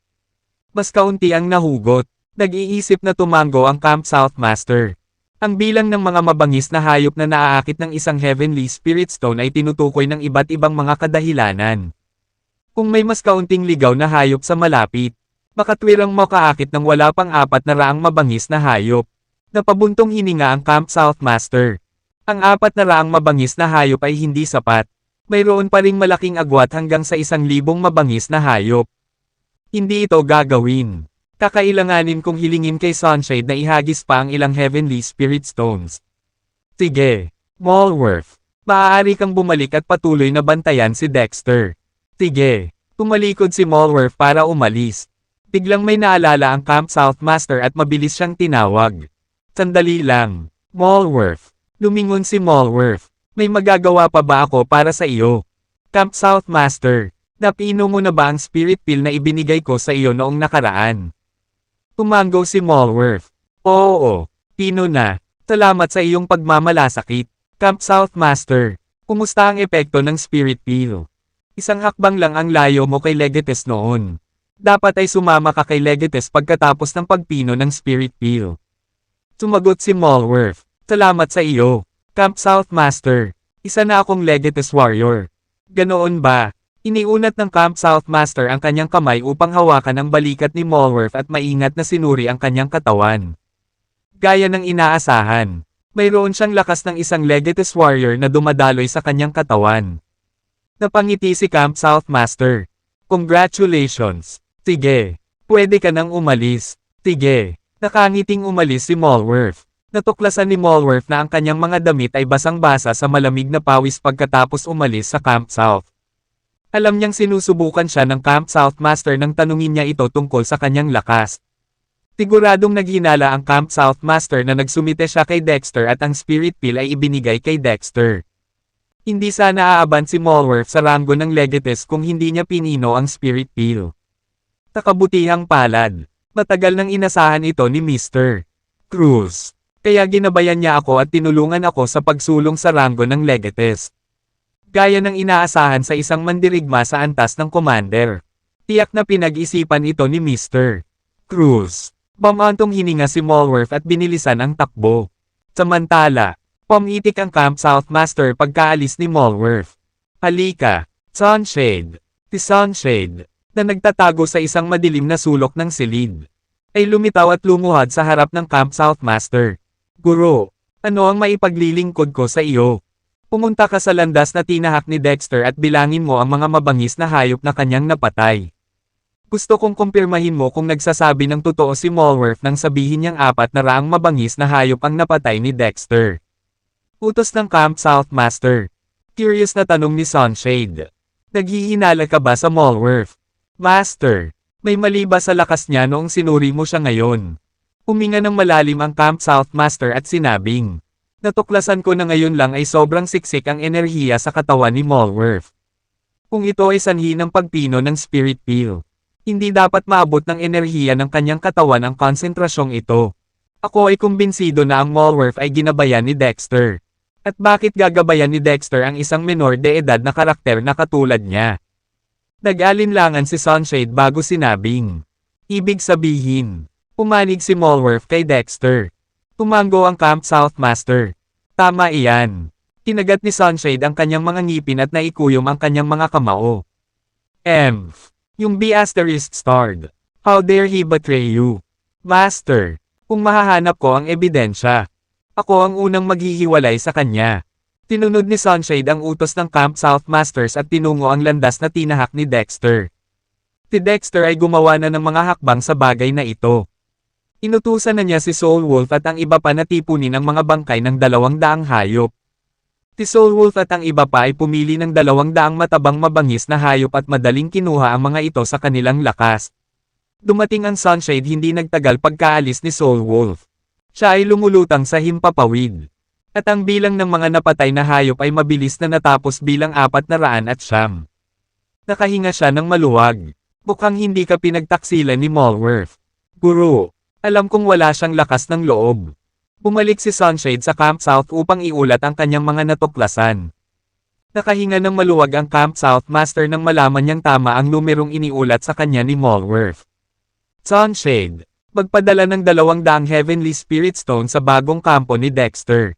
Mas kaunti ang nahugot. Nag-iisip na tumango ang Camp South Master. Ang bilang ng mga mabangis na hayop na naaakit ng isang Heavenly Spirit Stone ay tinutukoy ng iba't ibang mga kadahilanan. Kung may mas kaunting ligaw na hayop sa malapit, makatwirang makaakit ng wala pang 400 mabangis na hayop. Napabuntong hininga ang Camp South Master. Ang 400 mabangis na hayop ay hindi sapat. Mayroon pa ring malaking agwat hanggang sa 1,000 mabangis na hayop. Hindi ito gagawin. Kakailanganin kong hilingin kay Sunshade na ihagis pa ang ilang Heavenly Spirit Stones. Sige, Malworth. Maaari kang bumalik at patuloy na bantayan si Dexter. Sige. Tumalikod si Malworth para umalis. Biglang may naalala ang Camp South Master at mabilis siyang tinawag. Sandali lang. Malworth. Lumingon si Malworth. May magagawa pa ba ako para sa iyo? Camp South Master. Napiinom mo na ba ang spirit pill na ibinigay ko sa iyo noong nakaraan? Tumango si Malworth. Oo, Pino na. Salamat sa iyong pagmamalasakit. Camp South Master. Kumusta ang epekto ng Spirit Peel? Isang hakbang lang ang layo mo kay Legates noon. Dapat ay sumama ka kay Legates pagkatapos ng pagpino ng Spirit Peel. Sumagot si Malworth. Salamat sa iyo, Camp South Master. Isa na akong Legates Warrior. Ganoon ba? Iniunat ng Camp South Master ang kanyang kamay upang hawakan ang balikat ni Malworth at maingat na sinuri ang kanyang katawan. Gaya ng inaasahan, mayroon siyang lakas ng isang Legates Warrior na dumadaloy sa kanyang katawan. Napangiti si Camp South Master. Congratulations! Sige, pwede ka nang umalis. Sige, nakangiting umalis si Malworth. Natuklasan ni Malworth na ang kanyang mga damit ay basang-basa sa malamig na pawis pagkatapos umalis sa Camp South. Alam niyang sinusubukan siya ng Camp South Master nang tanungin niya ito tungkol sa kanyang lakas. Siguradong naghinala ang Camp South Master na nagsumite siya kay Dexter at ang Spirit Peel ay ibinigay kay Dexter. Hindi sana aaban si Malworth sa ranggo ng Legates kung hindi niya pinino ang Spirit Peel. Nakabutihang palad. Matagal nang inasahan ito ni Mr. Cruz. Kaya ginabayan niya ako at tinulungan ako sa pagsulong sa ranggo ng Legates. Gaya ng inaasahan sa isang mandirigma sa antas ng commander. Tiyak na pinag-isipan ito ni Mr. Cruz. Bamantong hininga si Malworth at binilisan ang takbo. Samantala, pumitik ang Camp South Master pagkaalis ni Malworth. Halika, Sunshade. Si Sunshade, na nagtatago sa isang madilim na sulok ng silid, ay lumitaw at lumuhad sa harap ng Camp South Master. Guro, ano ang maipaglilingkod ko sa iyo? Pumunta ka sa landas na tinahak ni Dexter at bilangin mo ang mga mabangis na hayop na kanyang napatay. Gusto kong kumpirmahin mo kung nagsasabi ng totoo si Malworth nang sabihin niyang 400 mabangis na hayop ang napatay ni Dexter. Utos ng Camp South Master. Curious na tanong ni Sunshade. Naghihinala ka ba sa Malworth? Master, may mali ba sa lakas niya noong sinuri mo siya ngayon? Huminga ng malalim ang Camp South Master at sinabing, natuklasan ko na ngayon lang ay sobrang siksik ang enerhiya sa katawan ni Malworth. Kung ito ay sanhi ng pagpino ng Spirit Peel, hindi dapat maabot ng enerhiya ng kanyang katawan ang konsentrasyong ito. Ako ay kumbinsido na ang Malworth ay ginabayan ni Dexter. At bakit gagabayan ni Dexter ang isang menor de edad na karakter na katulad niya? Nag-alinlangan si Sunshade bago sinabing, ibig sabihin, pumanig si Malworth kay Dexter. Tumango ang Camp South Master. Tama iyan. Kinagat ni Sunshade ang kanyang mga ngipin at naikuyom ang kanyang mga kamao. Yung B***starred. How dare he betray you? Master, kung mahahanap ko ang ebidensya, ako ang unang maghihiwalay sa kanya. Tinunod ni Sunshade ang utos ng Camp South Masters at tinungo ang landas na tinahak ni Dexter. Si Dexter ay gumawa na ng mga hakbang sa bagay na ito. Inutusan na niya si Soulwolf at ang iba pa na tipunin ang mga bangkay ng 200 hayop. Si Soulwolf at ang iba pa ay pumili ng 200 matabang mabangis na hayop at madaling kinuha ang mga ito sa kanilang lakas. Dumating ang Sunshade hindi nagtagal pagkaalis ni Soulwolf. Siya ay lumulutang sa himpapawid. At ang bilang ng mga napatay na hayop ay mabilis na natapos bilang 409. Nakahinga siya ng maluwag. Mukhang hindi ka pinagtaksilan ni Malworth. Guro, alam kong wala siyang lakas ng loob. Bumalik si Sunshade sa Camp South upang iulat ang kanyang mga natuklasan. Nakahinga ng maluwag ang Camp South Master nang malaman niyang tama ang numerong iniulat sa kanya ni Malworth. Sunshade, magpadala ng 200 Heavenly Spirit Stone sa bagong kampo ni Dexter.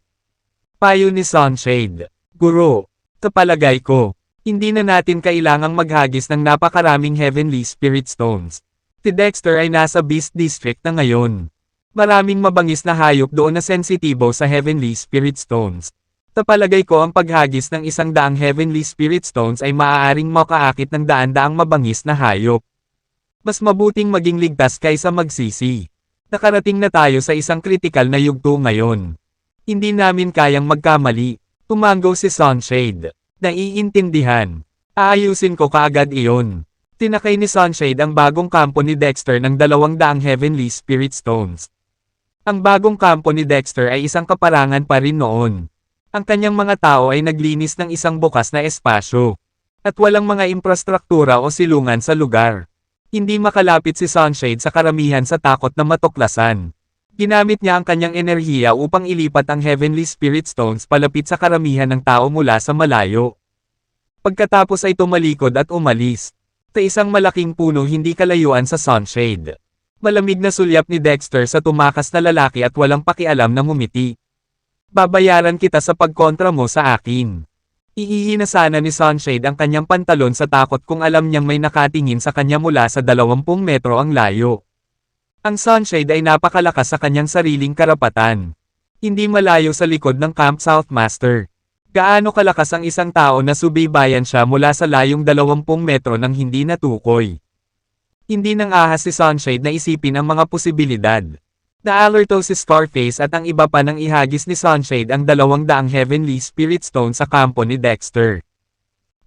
Payo ni Sunshade. Guro, sa palagay ko, hindi na natin kailangang maghagis ng napakaraming Heavenly Spirit Stones. Si Dexter ay nasa Beast District na ngayon. Maraming mabangis na hayop doon na sensitibo sa Heavenly Spirit Stones. Sa palagay ko ang paghagis ng 100 Heavenly Spirit Stones ay maaaring makaakit ng 100 mabangis na hayop. Mas mabuting maging ligtas kaysa magsisi. Nakarating na tayo sa isang kritikal na yugto ngayon. Hindi namin kayang magkamali. Tumango si Sunshade. Naiintindihan. Aayusin ko kaagad iyon. Tinakay ni Sunshade ang bagong kampo ni Dexter ng 200 Heavenly Spirit Stones. Ang bagong kampo ni Dexter ay isang kaparangan pa rin noon. Ang kanyang mga tao ay naglinis ng isang bukas na espasyo. At walang mga infrastruktura o silungan sa lugar. Hindi makalapit si Sunshade sa karamihan sa takot na matuklasan. Ginamit niya ang kanyang enerhiya upang ilipat ang Heavenly Spirit Stones palapit sa karamihan ng tao mula sa malayo. Pagkatapos ay tumalikod at umalis. Sa isang malaking puno hindi kalayuan sa sunshade. Malamig na sulyap ni Dexter sa tumakas na lalaki at walang pakialam na ngumiti. Babayaran kita sa pagkontra mo sa akin. Ihihina sana ni Sunshade ang kanyang pantalon sa takot kung alam niyang may nakatingin sa kanya mula sa 20 metro ang layo. Ang Sunshade ay napakalakas sa kanyang sariling karapatan. Hindi malayo sa likod ng Camp Southmaster. Gaano kalakas ang isang tao na subaybayan siya mula sa layong 20 metro nang hindi natukoy. Hindi nang ahas si Sunshade na isipin ang mga posibilidad. Naalerto si Scarface at ang iba pa nang ihagis ni Sunshade ang 200 Heavenly Spirit Stone sa kampo ni Dexter.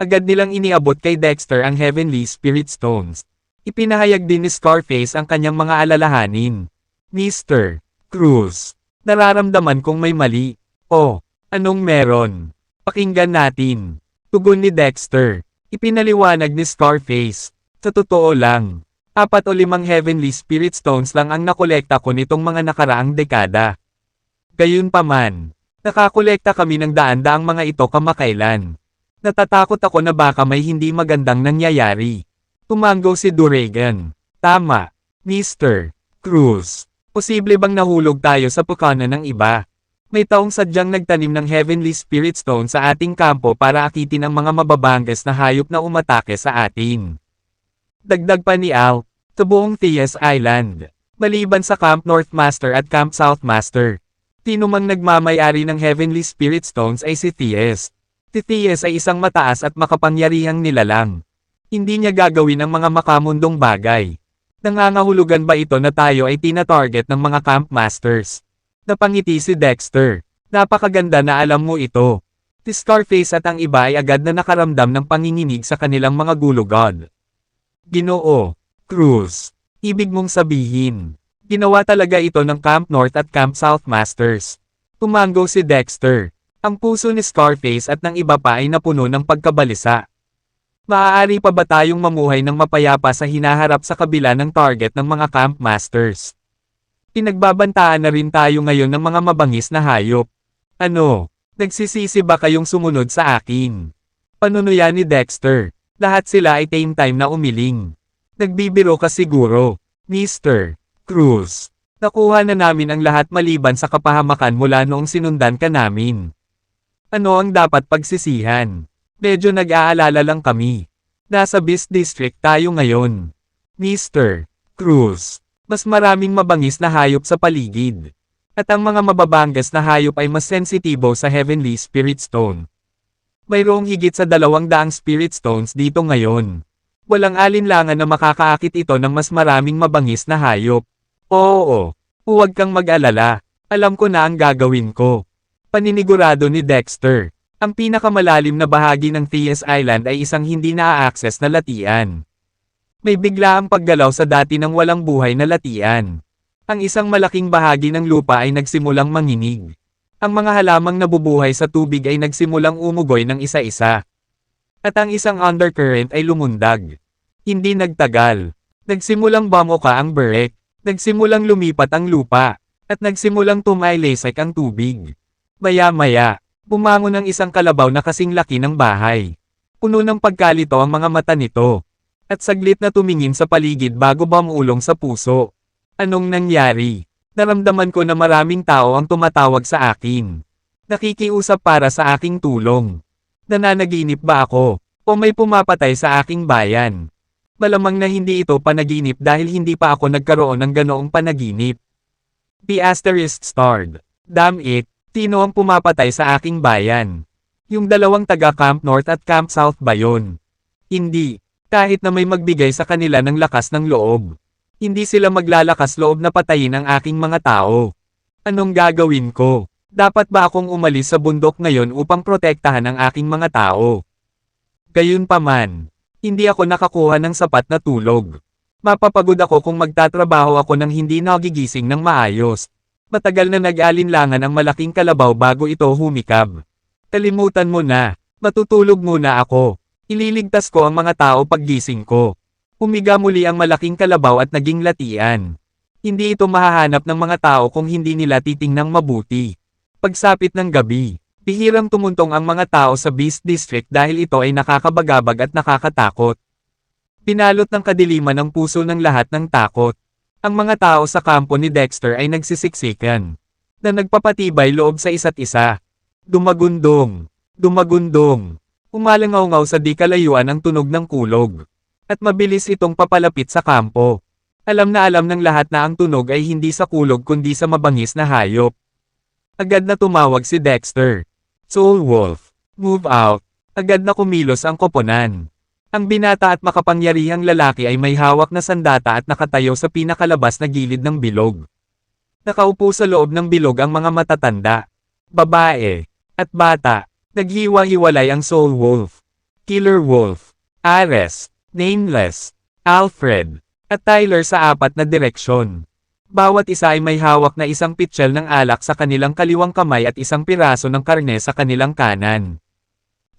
Agad nilang iniabot kay Dexter ang Heavenly Spirit Stones. Ipinahayag din ni Scarface ang kanyang mga alalahanin. Mr. Cruz, nararamdaman kong may mali. Oh, anong meron? Pakinggan natin. Tugon ni Dexter. Ipinaliwanag ni Scarface. Sa totoo lang, 4 o 5 Heavenly Spirit Stones lang ang nakolekta ko nitong mga nakaraang dekada. Gayunpaman, nakakolekta kami ng daan-daang mga ito kamakailan. Natatakot ako na baka may hindi magandang nangyayari. Tumango si Duregan. Tama, Mr. Cruz. Posible bang nahulog tayo sa pukana ng iba? May taong sadyang nagtanim ng Heavenly Spirit Stone sa ating kampo para akitin ang mga mababanges na hayop na umatake sa atin. Dagdag pa ni Al, sa buong Thies Island, maliban sa Camp Northmaster at Camp Southmaster, tinumang nagmamayari ng Heavenly Spirit Stones ay si Thies. Si Thies ay isang mataas at makapangyarihang nilalang. Hindi niya gagawin ang mga makamundong bagay. Nangangahulugan ba ito na tayo ay tina-target ng mga Camp Masters? Napangiti si Dexter. Napakaganda na alam mo ito. Si Scarface at ang iba ay agad na nakaramdam ng panginginig sa kanilang mga gulugod. Ginoo, Cruz, ibig mong sabihin, ginawa talaga ito ng Camp North at Camp South Masters. Tumango si Dexter. Ang puso ni Scarface at ng iba pa ay napuno ng pagkabalisa. Maaari pa ba tayong mamuhay ng mapayapa sa hinaharap sa kabila ng target ng mga Camp Masters? Pinagbabantaan na rin tayo ngayon ng mga mabangis na hayop. Ano, nagsisisi ba kayong sumunod sa akin? Panunuya ni Dexter. Lahat sila ay same time na umiling. Nagbibiro ka siguro, Mr. Cruz. Nakuha na namin ang lahat maliban sa kapahamakan mula noong sinundan ka namin. Ano ang dapat pagsisihan? Medyo nag-aalala lang kami. Nasa Beast District tayo ngayon. Mr. Cruz, mas maraming mabangis na hayop sa paligid. At ang mga mababangas na hayop ay mas sensitibo sa Heavenly Spirit Stone. Mayroong higit sa 200 Spirit Stones dito ngayon. Walang alinlangan na makakaakit ito ng mas maraming mabangis na hayop. Oo, huwag kang mag-alala. Alam ko na ang gagawin ko. Paninigurado ni Dexter. Ang pinakamalalim na bahagi ng Thies Island ay isang hindi naa-access na latian. May bigla ang paggalaw sa dati ng walang buhay na latian. Ang isang malaking bahagi ng lupa ay nagsimulang manginig. Ang mga halamang nabubuhay sa tubig ay nagsimulang umugoy ng isa-isa. At ang isang undercurrent ay lumundag. Hindi nagtagal. Nagsimulang bumuka ang berek. Nagsimulang lumipat ang lupa. At nagsimulang tumaylesek ang tubig. Maya-maya, bumangon ang isang kalabaw na kasing laki ng bahay. Puno ng pagkalito ang mga mata nito. At saglit na tumingin sa paligid bago bumulong sa puso. Anong nangyari? Naramdaman ko na maraming tao ang tumatawag sa akin. Nakikiusap para sa aking tulong. Nananaginip ba ako? O may pumapatay sa aking bayan? Malamang na hindi ito panaginip dahil hindi pa ako nagkaroon ng ganoong panaginip. The asterisk starred. Damn it, sino ang pumapatay sa aking bayan? Yung dalawang taga Camp North at Camp South ba yun? Hindi, kahit na may magbigay sa kanila ng lakas ng loob. Hindi sila maglalakas loob na patayin ang aking mga tao. Anong gagawin ko? Dapat ba akong umalis sa bundok ngayon upang protektahan ang aking mga tao? Gayunpaman, hindi ako nakakuha ng sapat na tulog. Mapapagod ako kung magtatrabaho ako ng hindi nagigising ng maayos. Matagal na nag-alinlangan ang malaking kalabaw bago ito humikab. Kalimutan mo na, matutulog muna ako. Ililigtas ko ang mga tao paggising ko. Humiga muli ang malaking kalabaw at naging latian. Hindi ito mahahanap ng mga tao kung hindi nila titingnang mabuti. Pagsapit ng gabi, bihirang tumuntong ang mga tao sa Beast District dahil ito ay nakakabagabag at nakakatakot. Pinalot ng kadiliman ang puso ng lahat ng takot. Ang mga tao sa kampo ni Dexter ay nagsisiksikan, na nagpapatibay loob sa isa't isa. Dumagundong, dumagundong. Umalangaw-ngaw sa di kalayuan ang tunog ng kulog. At mabilis itong papalapit sa kampo. Alam na alam ng lahat na ang tunog ay hindi sa kulog kundi sa mabangis na hayop. Agad na tumawag si Dexter. Soul Wolf, move out. Agad na kumilos ang koponan. Ang binata at makapangyarihang lalaki ay may hawak na sandata at nakatayo sa pinakalabas na gilid ng bilog. Nakaupo sa loob ng bilog ang mga matatanda, babae, at bata. Naghiwa-hiwalay ang Soul Wolf, Killer Wolf, Ares, Nameless, Alfred, at Tyler sa 4 na direksyon. Bawat isa ay may hawak na isang pitchel ng alak sa kanilang kaliwang kamay at isang piraso ng karne sa kanilang kanan.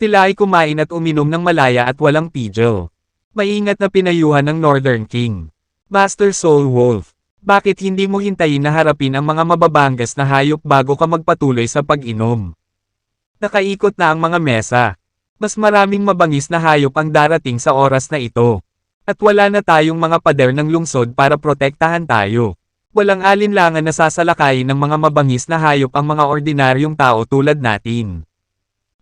Sila ay kumain at uminom ng malaya at walang pigil. Maingat na pinayuhan ng Northern King. Master Soul Wolf, bakit hindi mo hintayin na harapin ang mga mababangas na hayop bago ka magpatuloy sa pag-inom? Nakaikot na ang mga mesa. Mas maraming mabangis na hayop ang darating sa oras na ito. At wala na tayong mga pader ng lungsod para protektahan tayo. Walang alinlangan na sasalakayin ng mga mabangis na hayop ang mga ordinaryong tao tulad natin.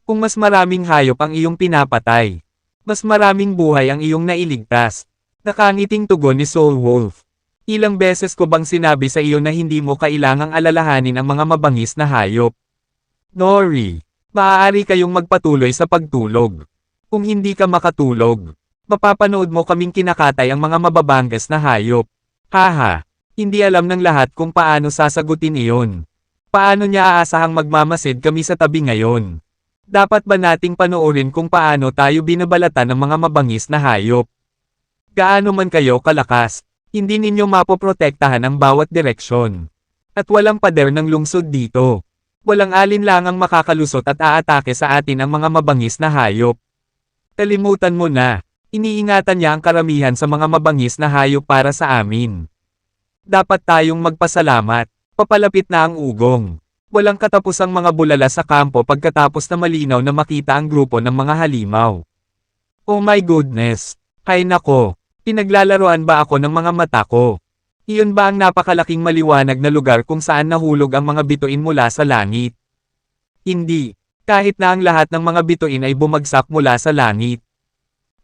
Kung mas maraming hayop ang iyong pinapatay, mas maraming buhay ang iyong nailigtas. Nakangiting tugon ni Soul Wolf. Ilang beses ko bang sinabi sa iyo na hindi mo kailangang alalahanin ang mga mabangis na hayop? Nori, maaari kayong magpatuloy sa pagtulog. Kung hindi ka makatulog, mapapanood mo kaming kinakatay ang mga mababangas na hayop. Haha, hindi alam ng lahat kung paano sasagutin iyon. Paano niya aasahang magmamasid kami sa tabi ngayon? Dapat ba nating panoorin kung paano tayo binabalatan ng mga mabangis na hayop? Gaano man kayo kalakas, hindi ninyo mapoprotektahan ang bawat direksyon. At walang pader ng lungsod dito. Walang alinlangang makakalusot at aatake sa atin ang mga mabangis na hayop. Kalimutan mo na, iniingatan niya ang karamihan sa mga mabangis na hayop para sa amin. Dapat tayong magpasalamat, papalapit na ang ugong. Walang katapusang mga bulala sa kampo pagkatapos na malinaw na makita ang grupo ng mga halimaw. Oh my goodness! Hay nako! Pinaglalaroan ba ako ng mga mata ko? Iyon ba ang napakalaking maliwanag na lugar kung saan nahulog ang mga bituin mula sa langit? Hindi. Kahit na ang lahat ng mga bituin ay bumagsak mula sa langit.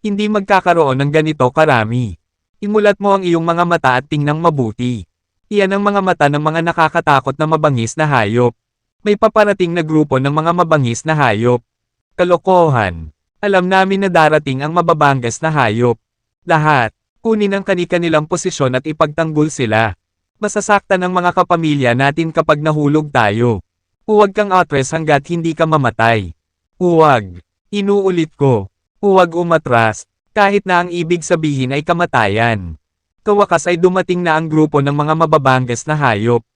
Hindi magkakaroon ng ganito karami. Imulat mo ang iyong mga mata at tingnang mabuti. Iyan ang mga mata ng mga nakakatakot na mabangis na hayop. May paparating na grupo ng mga mabangis na hayop. Kalokohan. Alam namin na darating ang mababangas na hayop. Lahat, kunin ang kani-kanilang posisyon at ipagtanggol sila. Masasaktan ang mga kapamilya natin kapag nahulog tayo. Huwag kang atres hanggat hindi ka mamatay. Huwag. Inuulit ko. Huwag umatras, kahit na ang ibig sabihin ay kamatayan. Kawakas ay dumating na ang grupo ng mga mababangas na hayop.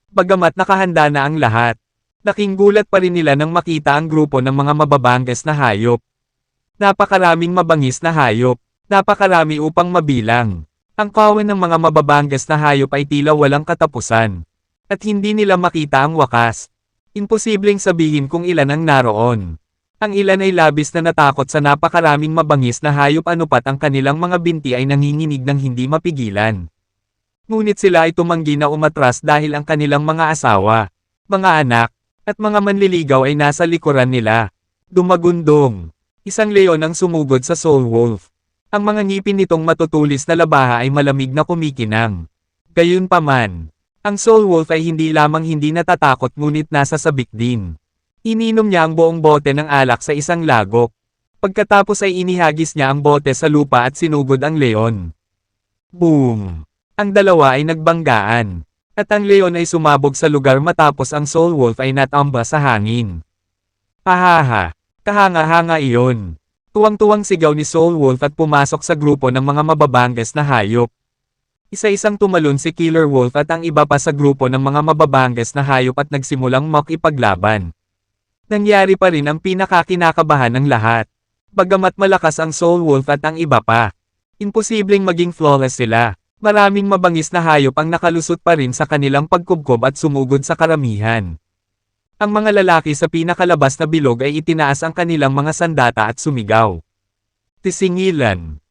Bagamat nakahanda na ang lahat, laking gulat pa rin nila nang makita ang grupo ng mga mababangas na hayop. Napakaraming mabangis na hayop, napakarami upang mabilang. Ang kawan ng mga mababangas na hayop ay tila walang katapusan. At hindi nila makita ang wakas. Imposibleng sabihin kung ilan ang naroon. Ang ilan ay labis na natakot sa napakaraming mabangis na hayop anupat ang kanilang mga binti ay nanginginig ng hindi mapigilan. Ngunit sila ay tumanggi na umatras dahil ang kanilang mga asawa, mga anak, at mga manliligaw ay nasa likuran nila. Dumagundong. Isang leon ang sumugod sa Soul Wolf. Ang mga ngipin nitong matutulis na labaha ay malamig na kumikinang. Gayunpaman, ang Soul Wolf ay hindi lamang hindi natatakot ngunit nasa sabik din. Ininom niya ang buong bote ng alak sa isang lagok. Pagkatapos ay inihagis niya ang bote sa lupa at sinugod ang leon. Boom! Ang dalawa ay nagbanggaan. At ang leon ay sumabog sa lugar matapos ang Soul Wolf ay natamba sa hangin. Pahaha! Kahanga-hanga iyon. Tuwang-tuwang sigaw ni Soul Wolf at pumasok sa grupo ng mga mababangas na hayop. Isa-isang tumalon si Killer Wolf at ang iba pa sa grupo ng mga mababangas na hayop at nagsimulang makipaglaban. Nangyari pa rin ang pinakakinakabahan ng lahat. Bagamat malakas ang Soul Wolf at ang iba pa, imposibleng maging flawless sila. Maraming mabangis na hayop ang nakalusot pa rin sa kanilang pagkubkob at sumugod sa karamihan. Ang mga lalaki sa pinakalabas na bilog ay itinaas ang kanilang mga sandata at sumigaw. Tisingilan.